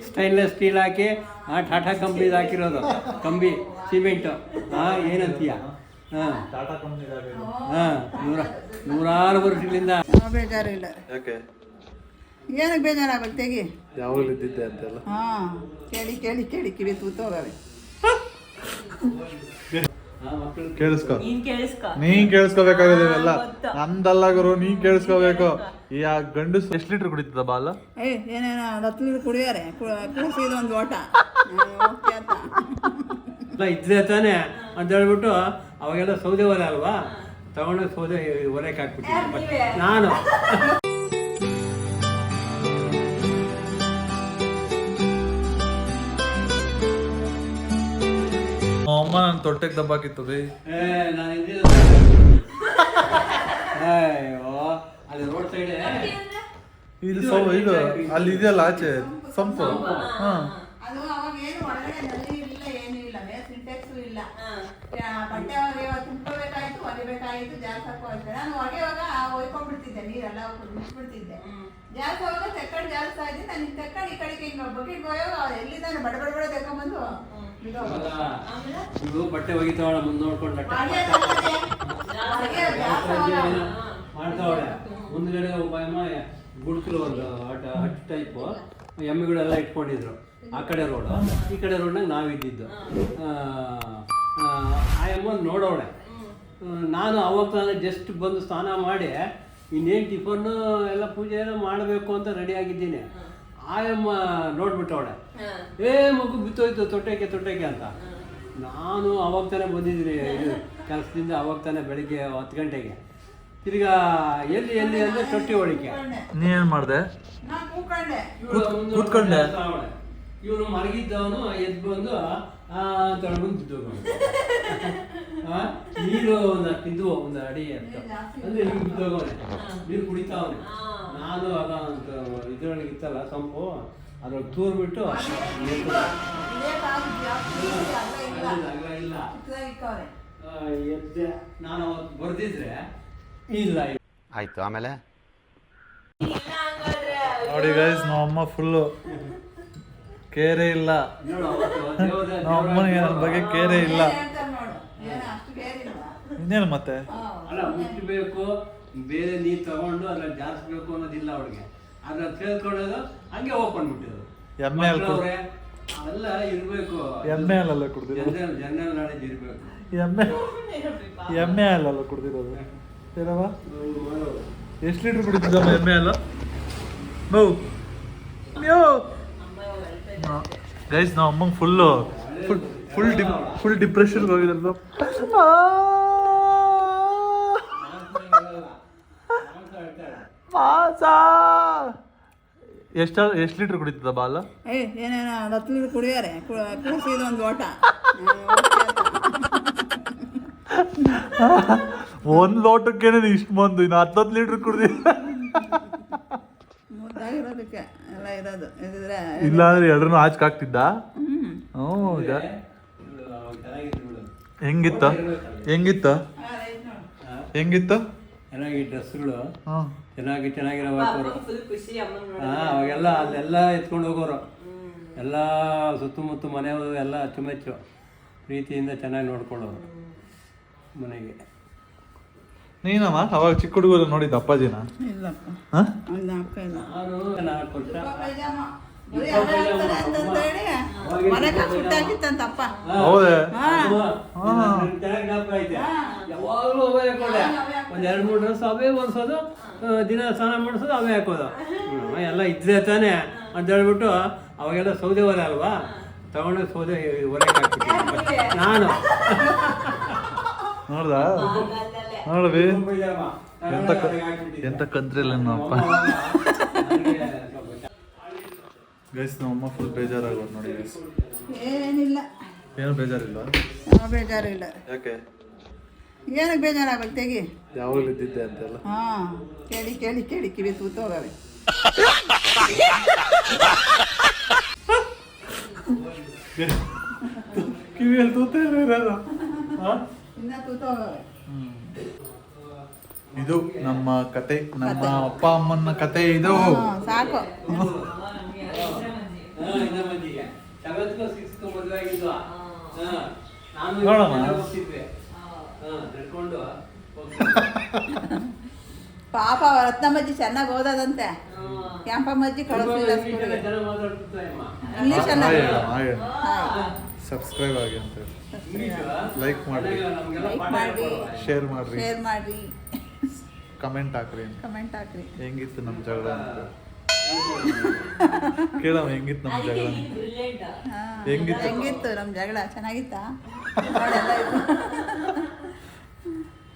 Stainless steel ಹಾಕಿ ಟಾಟಾ ಕಂಪ್ನಿದು ಹಾಕಿರೋದು ಕಂಬಿ ಸಿಮೆಂಟು ಏನಂತೀಯ ಟಾಟಾ ಕಂಪ್ನಿ ನೂರಾರು ವರ್ಷಗಳಿಂದ ಬೇಜಾರಿಲ್ಲ. ಯಾಕೆ ಏನಕ್ಕೆ ಬೇಜಾರಾಗಬೇಕು ತೆಗಿ. ಯಾವಾಗಲೂ ಇದ್ದಿದ್ದೆ ಅಂತೆಲ್ಲ. ಕೇಳಿ ಕೇಳಿ ಕೇಳಿ ಕಿವಿ ತೂತೋಗವೆ. ಕೇಳಿಸ್ಕೊ, ನೀನ್ ಕೇಳಿಸ್ಕೋಬೇಕಾಗಿಲ್ಲ, ನಂದಲ್ಲ ಗುರು, ನೀನ್ ಕೇಳಿಸ್ಕೋಬೇಕು. ಈ ಗಂಡಸು ಎಷ್ಟು ಲೀಟರ್ ಕುಡಿತದ ಬಾಲ? ಏನೇನೋ 10 ಲೀಟರ್ ಕುಡಿಯಾರೆ, ಕುಡಿಸಿದ ಒಂದು ಓಟ ಇದ್ರೆ ತಾನೆ ಅಂತ ಹೇಳ್ಬಿಟ್ಟು ಅವಾಗೆಲ್ಲ ಸೌದೆ ಒಲೆ ಅಲ್ವಾ, ತಗೊಂಡು ಸೌದೆ ಒಲೆಗೆ ಹಾಕ್ಬಿಟ್ಟಿದ್ದೆ ನಾನು. ಅಮ್ಮ ನನ್ನ ತೊಟ್ಟೆಗೆ ದಬ್ಬಾಕಿತ್ತು ಬೇ. ಅಲ್ಲಿ ರೋಡ್ ಸೈಡ್ ಇದು ಅಲ್ಲಿ ಇದೆಯಲ್ಲ ಆಚೆ ಸಂಪು. ಅದು ಅವಾಗ ಏನು ಒಳಗಡೆ ನಲ್ಲಿ ಇಲ್ಲ, ಏನು ಇಲ್ಲ, ಸಿಂಟೆಕ್ಸು ಇಲ್ಲ. ಬಟ್ಟೆ ತುಂಬ್ಕೋಬೇಕಾಯ್ತು, ಒಲಿಬೇಕಾಯ್ತು, ಜಾಸ್ತಿ ಹಾಕೋಯ್ತು. ನಾನು ಒಗೆಯುವಾಗ ಒಯ್ಕೊಂಡ್ಬಿಡ್ತಿದ್ದೆ, ನೀರೆಲ್ಲ ಮುಚ್ಬಿಡ್ತಿದ್ದೆ. ಜಾಸ್ತಿ ಹೋಗ ತೆಕ್ಕಂಡು ಜಾಸ್ತಿ ಆಯ್ತು. ನಾನು ತೆಕ್ಕಂಡು ಈ ಕಡೆಗೆ ಹಿಂಗೆ ಬಕೆಟ್ ಹೋಗ ಎಲ್ಲಿದ್ದಾನೆ ಬಡ ಬಡ ಬಡ ತೆಕೊಂಡ್ಬಂದು ಇವು ಬಟ್ಟೆ ಒಗಿತಾವಳ ಮುಂದೆ ನೋಡ್ಕೊಂಡು ಮಾಡ್ತಾವಳೆ. ಮುಂದ್ಗಡೆ ಒಬ್ಬ ಅಮ್ಮ ಗುಡ್ಸಲು ಒಂದು ಹಟ್ ಟೈಪು ಎಮ್ಮೆಗಳೆಲ್ಲ ಇಟ್ಕೊಂಡಿದ್ರು. ಆ ಕಡೆ ರೋಡು, ಈ ಕಡೆ ರೋಡ್ನಾಗ ನಾವಿದ್ದಿದ್ದು. ಆ ಅಮ್ಮ ನೋಡೋಳೆ. ನಾನು ಅವಾಗ ತಾನೇ ಜಸ್ಟ್ ಬಂದು ಸ್ನಾನ ಮಾಡಿ ಇನ್ನೇನು ಟಿಫನ್ನು ಎಲ್ಲ ಪೂಜೆ ಎಲ್ಲ ಮಾಡಬೇಕು ಅಂತ ರೆಡಿ ಆಗಿದ್ದೀನಿ. ಆಯಮ್ಮ ನೋಡ್ಬಿಟ್ಟವಳೆ, ಮಗು ಬಿತ್ತೋಯ್ತು ತೊಟ್ಟೆಗೆ ಅಂತ. ನಾನು ಅವಾಗ ತಾನೇ ಬಂದಿದ್ದೀನಿ ಇದು ಕೆಲಸದಿಂದ, ಅವಾಗ ತಾನೇ ಬೆಳಿಗ್ಗೆ 10 ಗಂಟೆಗೆ. ತಿರ್ಗಾ ಎಲ್ಲಿ ಅಂದರೆ ತೊಟ್ಟಿ ಒಳಗೆ. ನೀನ್ ಮಾಡಿದೆ? ಕೂತ್ಕೊಂಡೆ. ಇವನು ಮಲಗಿದ್ದವನು ಎದ್ದು ಬಂದು ತೊಳ್ಕೊಂತಿದ್ದು ನೀರು ಒಂದು ಅಡಿ ಅಂತ ಅಂದ್ರೆ ನೀರು ಬಿದ್ದೋಗವನೆ, ನೀರು ಕುಡಿತಾವನೆ. ನಾನು ಅದ ಇದ್ರೊಳಗೆ ಇತ್ತಲ್ಲ ಸಂಪು, ಅದ್ರೊಳಗೆ ತೂರ್ಬಿಟ್ಟು ಇಲ್ಲ ಎದ್ದೆ. ನಾನು ಅವತ್ತು ಬರ್ದಿದ್ರೆ ಇಲ್ಲ ಆಯ್ತು. ಆಮೇಲೆ ನೋಡಿ ಗೈಸ್, ನಮ್ಮಮ್ಮ ಫುಲ್ಲು ಕೇರೆ ಇಲ್ಲ. ನಮ್ಮಮ್ಮನಿಗೆ ನನ್ನ ಬಗ್ಗೆ ಕೇರೆ ಇಲ್ಲ. ಇನ್ನೇನು ಮತ್ತೆ ಅಲ್ಲ, ಮುಚ್ಚಬೇಕು, ಬೇರೆ ನೀರು ತಗೊಂಡು ಅದ್ರಲ್ಲಿ ಜಾರಿಸ್ಬೇಕು ಅನ್ನೋದಿಲ್ಲ ಅವಳಿಗೆ. ಅದ್ರಲ್ಲಿ ಕೇಳ್ಕೊಳ್ಳೋದು ಹಂಗೆ ಓಪನ್ಬಿಟ್ಟಿದ್ರು. ಎಮ್ಮೆ ಅವೆಲ್ಲ ಇರಬೇಕು. ಎಮ್ಮೆ ಹಾಲಲ್ಲ ಕುಡ್ದಿರೋದು, ಜನರಲ್ ನಾಲೆಜ್ ಇರಬೇಕು. ಎಮ್ಮೆ ಹಾಲಲ್ಲ ಕುಡ್ದಿರೋದು ಏನವ? ಎಷ್ಟು ಲೀಟ್ರ್ ಕುಡಿತಿದ್ದಮ್ಮ ಎಮ್ಮೆ ಹಾಲು? ಗೈಸ್, ನಾವು ಅಮ್ಮಂಗೆ ಫುಲ್ ಡಿಪ್ರೆಷನ್ಗೆ ಹೋಗಿದ್ರು. ಎಷ್ಟು ಲೀಟ್ರ್ ಕುಡಿತದ ಬಾಲ? ಏನೇನೋ 10 ಲೀಟರ್ ಕುಡಿಯಾರೆ, ಕುಡಿಸಿದ ಒಂದು ಓಟ. ಒಂದ್ ಲೋಟಕ್ಕೇನೆ ಇಷ್ಟು ಬಂದು, ಇನ್ನು 10 ಲೀಟ್ರ್ ಕುಡ್ದಿ. ಮುದ್ದಾಗಿರೋದಕ್ಕೆ ಎಲ್ಲ ಇರೋದು. ಇಲ್ಲ ಅಂದ್ರೆ ಎರಡನ್ನೂ ಆಚಕಾಗ್ತಿದ್ದ. ಹೆಂಗಿತ್ತು ಚೆನ್ನಾಗಿ ಡ್ರೆಸ್ಗಳು ಚೆನ್ನಾಗಿರೋ ಅವಾಗೆಲ್ಲ ಅಲ್ಲೆಲ್ಲ ಎತ್ಕೊಂಡು ಹೋಗೋರು. ಎಲ್ಲ ಸುತ್ತಮುತ್ತ ಮನೆಯವರು ಎಲ್ಲ ಅಚ್ಚುಮೆಚ್ಚು ಪ್ರೀತಿಯಿಂದ ಚೆನ್ನಾಗಿ ನೋಡ್ಕೊಳ್ಳೋರು ಮನೆಗೆ. ನೀನಮ್ಮ ಅವಾಗ ಚಿಕ್ಕ ಹುಡುಗರು ನೋಡಿದ್ದ ಅಪ್ಪಾಜಿನ? ಇಲ್ಲಪ್ಪ, ನಾನು 4 ವರ್ಷ ಹೌದೇ? ಯಾವಾಗಲೂ ಅವೇ ಹಾಕೋದೆ. 1-2-3 ಡ್ರೆಸ್ ಅವೇ ಒರೆಸೋದು, ದಿನ ಸ್ನಾನ ಮಾಡಿಸೋದು, ಅವೇ ಹಾಕೋದು. ಎಲ್ಲ ಇದ್ರೆ ತಾನೆ ಅಂತ ಹೇಳ್ಬಿಟ್ಟು ಅವಾಗೆಲ್ಲ ಸೌದೆ ಒಲೆ ಅಲ್ವಾ, ತಗೊಂಡು ಸೌದೆ ಒಲೆಗೆ ಹಾಕ್ಬಿಟ್ಟಿದ್ದೆ ನಾನು. ನೋಡ್ದ ನೋಡ್ವಿ ಎಂತ ಕಂತ್ರಿಲ್ಲ ನಮ್ಮಪ್ಪ. ಗೈಸ್, ನಮ್ಮಮ್ಮ ಫುಲ್ ಬೇಜಾರಾಗೋದು ನೋಡಿ ಗೈಸ್. ಏನಿಲ್ಲ, ಏನು ಬೇಜಾರಿಲ್ಲ? ಬೇಜಾರಿಲ್ಲ. ಯಾಕೆ ಏನಕ್ಕೆ ಬೇಜಾರಾಗಬೇಕು ತೆಗಿ. ಯಾವಾಗಲೂ ಇದ್ದಿದ್ದೆ ಅಂತೆಲ್ಲ. ಕೇಳಿ ಕೇಳಿ ಕೇಳಿ ಕಿವಿ ತೂತೋಗವೆ. ಕಿವಿಯಲ್ಲಿ ತೂತ ಇರೋದು ಇನ್ನ ತೂತೋಗವೆ. ಇದು ನಮ್ಮ ಕತೆ, ನಮ್ಮ ಅಪ್ಪ ಅಮ್ಮನ ಕತೆ ಇದು. ಸಾಕು. ಕಿತ್ಕೊಂಡ್ ಮದುವೆ ಆಗಿದ್ವು. ನಾನು ನೋಡಮ್ಮ. ಹೋಗ್ತಿದ್ವಿ. ನಡ್ಕೊಂಡು ಹೋಗ್ತಿದ್ವಿ. ಪಾಪ ರತ್ನಮ್ಮಜ್ಜಿ ಚೆನ್ನಾಗಿ ಓದೋದಂತೆ. ಕ್ಯಾಂಪಮ್ಮಜ್ಜಿ ಕಳಿಸ್ಲಿಲ್ಲ ಸ್ಕೂಲಿಗೆ. ಜನ ಮಾತಾಡ್ತಿರ್ತಾರೆ ಅಮ್ಮ. ಇಂಗ್ಲೀಷ್ ಅನ್ನ ಸಬ್ಸ್ಕ್ರೈಬ್ ಆಗಿ ಅಂತ ಹೇಳಿ. ಇಂಗ್ಲೀಷು ಲೈಕ್ ಮಾಡ್ರಿ, ನಮ್ಗೆಲ್ಲ ಲೈಕ್ ಪಾಠ ಮಾಡಿ, ಹೇಳ್ಕೊಡೋರು. ಶೇರ್ ಮಾಡ್ರಿ, ಶೇರ್ ಮಾಡ್ರಿ, ಕಮೆಂಟ್ ಹಾಕ್ರಿ. ಕಮೆಂಟ್ ಹಾಕ್ರಿ. ಹೆಂಗಿತ್ತು ನಮ್ಮ ಜಗಳ ಅಂತ ಕೇಳಮ್ಮ. ಹೆಂಗಿತ್ತು ನಮ್ಮ ಜಗಳ? ಹಾ. ಹೆಂಗಿತ್ತು? ಹೆಂಗಿತ್ತು ನಮ್ಮ ಜಗಳ? ಚೆನ್ನಾಗಿತ್ತಾ? ನೋಡೆಲ್ಲ ಇದು.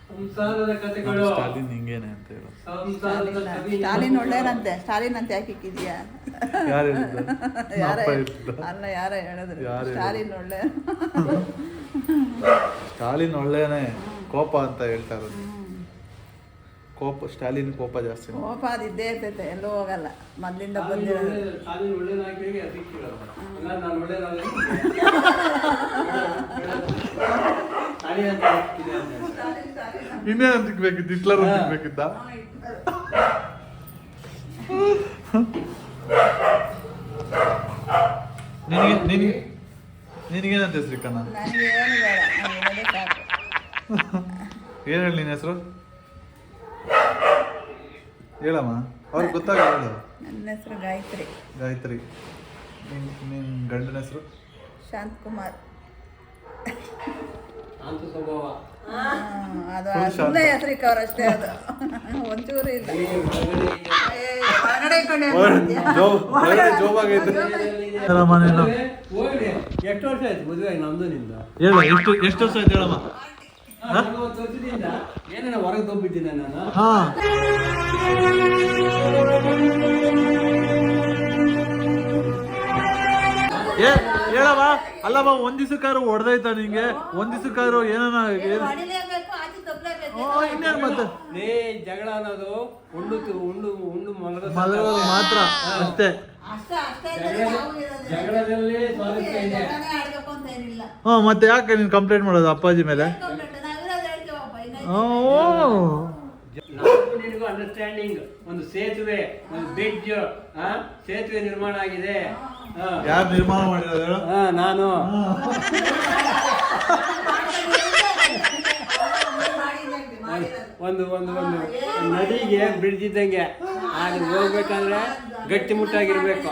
ಸಂಸಾರದ ಕಥೆಗಳು. ಸ್ಟಾಲಿನ್ ಹಿಂಗೇನೆ ಅಂತ ಹೇಳು. ಸಂಸಾರದ ಕಥೆ. ಸ್ಟಾಲಿನ್ ಒಳ್ಳೆಯರಂತೆ. ಸ್ಟಾಲಿನ್ ಅಂತ ಯಾಕೆ ಇಕ್ಕಿದ್ಯಾ? ಯಾರು ಹೇಳಿದ್ದು? ಯಾರ ಅಪ್ಪ ಹೇಳಿದ್ದ. ಅಲ್ಲ, ಯಾರ ಹೇಳಿದ್ರು ಯಾರು ಸ್ಟಾಲಿನ್ ಒಳ್ಳೆ. ಸ್ಟಾಲಿನ್ ಒಳ್ಳೆಯನೇ, ಕೋಪ ಅಂತ ಹೇಳ್ತಾ ಇರೋದು. ಕೋಪ, ಸ್ಟಾಲಿನ್ ಕೋಪ ಜಾಸ್ತಿ. ಕೋಪ ಅದು ಇದ್ದೇ ಇರ್ತೈತೆ, ಎಲ್ಲೂ ಹೋಗಲ್ಲ. ಮೊದಲಿಂದ ಸ್ಟಾಲಿನ್ ಬಂದಿರೋದು. ಒಳ್ಳೆ- ಸ್ಟಾಲಿನ್ ಒಳ್ಳೆದಾಗಿ ಅದಕ್ಕೆ ಕೇಳೋದು. ಹಂಗಾರೆ ನಾನು ಒಳ್ಳೆದಾಗಿ ಸ್ಟಾಲಿನ್ ಅಂತ ಹಾಕಿದೆ ಅಂತ ಹೇಳ್ತಾರೆ. ಇನ್ನೇನು ತಿಕ್ಬೇಕಿತ್ತು? ಹಿಟ್ಲರ್ ತಿಕ್ಬೇಕಿದ್ದ? ನಿನಗೇನಂತ ಹೆಸರು ಕಣ್ಣ? ನನಗೆ ಏನು ಬೇಡ, ನನಗೆ ಇರೋದೇ ಸಾಕು. ಏನು ಹೇಳಿ ನಿನ್ನ ಹೆಸರು? ಹೇಳಮ್ಮ, ಅವ್ರಿಗೆ ಗೊತ್ತಾಗಲ್ಲ. ಹೇಳು. ನನ್ನ ಹೆಸರು ಗಾಯತ್ರಿ. ಗಾಯತ್ರಿ. ನಿನ್ನ ಗಂಡನ ಹೆಸರು? ಶಾಂತಕುಮಾರ್. ಅಂತ ಸ್ವಭಾವ. ಅದು Full ಸುಮ್ಮನೆ ಶಾಂತ. ಹೆಸರಿಗೆ ಅವರಷ್ಟೇ. ಅದು ಒಂಚೂರು ಇಲ್ಲ. ಈ ಒಳಗಡೆ ಹೊರಗಡೆ ಇಟ್ಕೊಂಡು ಜೋಬಾಗೈತೆ. ಹೋಗ್ಲಿ. ಎಷ್ಟು ವರ್ಷ ಆಯ್ತು ಮದುವೆ ಆಗಿ ನಮ್ದು ನಿಂದು? ಹೇಳು, ಎಷ್ಟು ವರ್ಷ ಆಯ್ತು ಹೇಳಮ್ಮ? 40 ವರ್ಷದಿಂದ ಏನೇನ ಹೊರಗೆ ತೊಗೊಂಡ್ಬಿಟ್ಟಿದ್ದೆ ನಾನು. ಹಾ. ಹೇಳಮ್ಮ. ಅಲ್ಲಮ್ಮ, ಒಂದ್ ದಿವಸಕ್ಕಾರು ಹೊಡೆದೈತಾ ನಿಂಗೆ? ಒಂದ್ ದಿವಸಕ್ಕಾರು ಏನಾನ ಹೊಡಿಲೇಬೇಕು, ಆಚೆ ತಪ್ಪಲೇಬೇಕು. ಇನ್ನೇನು ಮತ್ತೆ? ಲೇ, ಜಗಳ ಅನ್ನೋದು ಉಂಡು ಮಲಗೋದು ಮಲಗೋದು ಮಾತ್ರ ಅಷ್ಟೇ. ಅಷ್ಟೇ ಅಷ್ಟೇ ಇರ್ತದೆ, ಯಾವೂ ಇರೋದಿಲ್ಲ. ಜಗಳದಲ್ಲಿ ಸ್ವಾರಸ್ಯ ಇದೆ. ಜಗಳನೇ ಆಡ್ಬೇಕು ಅಂತ ಏನಿಲ್ಲ. ಮತ್ತೆ ಯಾಕೆ ನೀನು ಕಂಪ್ಲೇಂಟ್ ಮಾಡೋದು ಅಪ್ಪಾಜಿ ಮೇಲೆ? ನಾವಿರೋದು ಹೇಳ್ತೀವಪ್ಪ, ಇನ್ನೇನು? ಓ, ನಾವು ನಿನಗೂ ಅಂಡರ್ಸ್ಟ್ಯಾಂಡಿಂಗ್. ಒಂದು ಸೇತುವೆ, ಒಂದು ಬ್ರಿಡ್ಜ್, ಸೇತುವೆ ನಿರ್ಮಾಣ ಆಗಿದೆ. ಯಾರು ನಿರ್ಮಾಣ ಮಾಡಿರೋದು ಹೇಳು? ನಾನು ಒಂದು ಒಂದು ಒಂದು ನದಿಗೆ ಬ್ರಿಡ್ಜ್ ಇದ್ದಂಗೆ. ಅಲ್ಲಿ ಹೋಗ್ಬೇಕಂದ್ರೆ ಗಟ್ಟಿಮುಟ್ಟಾಗಿರ್ಬೇಕು,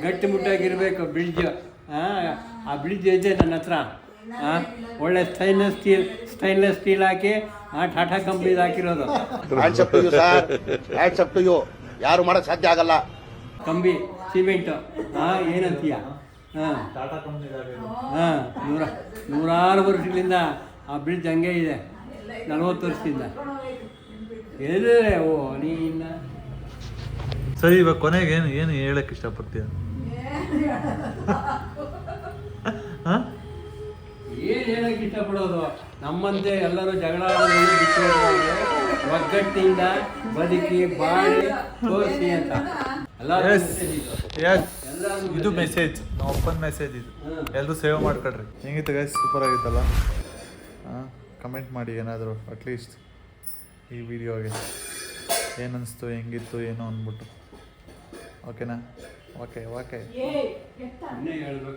ಗಟ್ಟಿಮುಟ್ಟಾಗಿರ್ಬೇಕು ಬ್ರಿಡ್ಜ್. ಆ ಬ್ರಿಡ್ಜ್ ಇದೆ ನನ್ನ ಹತ್ರ. ಒಳ್ಳೆ ಸ್ಟೈನ್ಲೆಸ್ ಸ್ಟೀಲ್ ಹಾಕಿ ಟಾಟಾ ಕಂಪ್ನಿದು ಹಾಕಿರೋದು. ಯಾರು ಮಾಡಕ್ ಸಾಧ್ಯ ಆಗಲ್ಲ. ಕಂಬಿ ಸಿಮೆಂಟ್. ಏನಂತೀಯ? ಟಾಟಾ ಕಂಪ್ನಿ ನೂರಾರು ವರ್ಷಗಳಿಂದ ಆ ಬ್ರಿಡ್ಜ್ ಹಂಗೆ ಇದೆ. 40 ವರ್ಷದಿಂದ. ಎಲ್ಲೇ ಓ ನೀನ. ಸರಿ, ಇವಾಗ ಕೊನೆಗೆ ಏನು ಹೇಳಕ್ ಇಷ್ಟಪಡ್ತೀಯ? ಏನ್ ಹೇಳಕ್ ಇಷ್ಟಪಡೋದು? ನಮ್ಮಂತೆ ಎಲ್ಲರೂ ಜಗಳ ಆಡೋದ್ರಲ್ಲಿ ಬಿಟ್ಟು ಒಗ್ಗಟ್ಟಿಂದ ಬದುಕಿ ಬಾಳಿ ತೋರಿಸಿ ಅಂತ ಇದು ಮೆಸೇಜ್, ಓಪನ್ ಮೆಸೇಜ್ ಇದು. ಎಲ್ಲರೂ ಸೇವ್ ಮಾಡ್ಕೊಳ್ರಿ. ಹೆಂಗಿತ್ತು ಗೈಸ್? ಸೂಪರ್ ಆಗಿತ್ತಲ್ಲ? ಕಮೆಂಟ್ ಮಾಡಿ ಏನಾದರೂ ಅಟ್ಲೀಸ್ಟ್ ಈ ವಿಡಿಯೋಗೆ ಏನನ್ನಿಸ್ತು, ಹೆಂಗಿತ್ತು, ಏನೋ ಅಂದ್ಬಿಟ್ಟು. ಓಕೆನಾ? ಓಕೆ. ಹೇಳ್ಬೇಕು.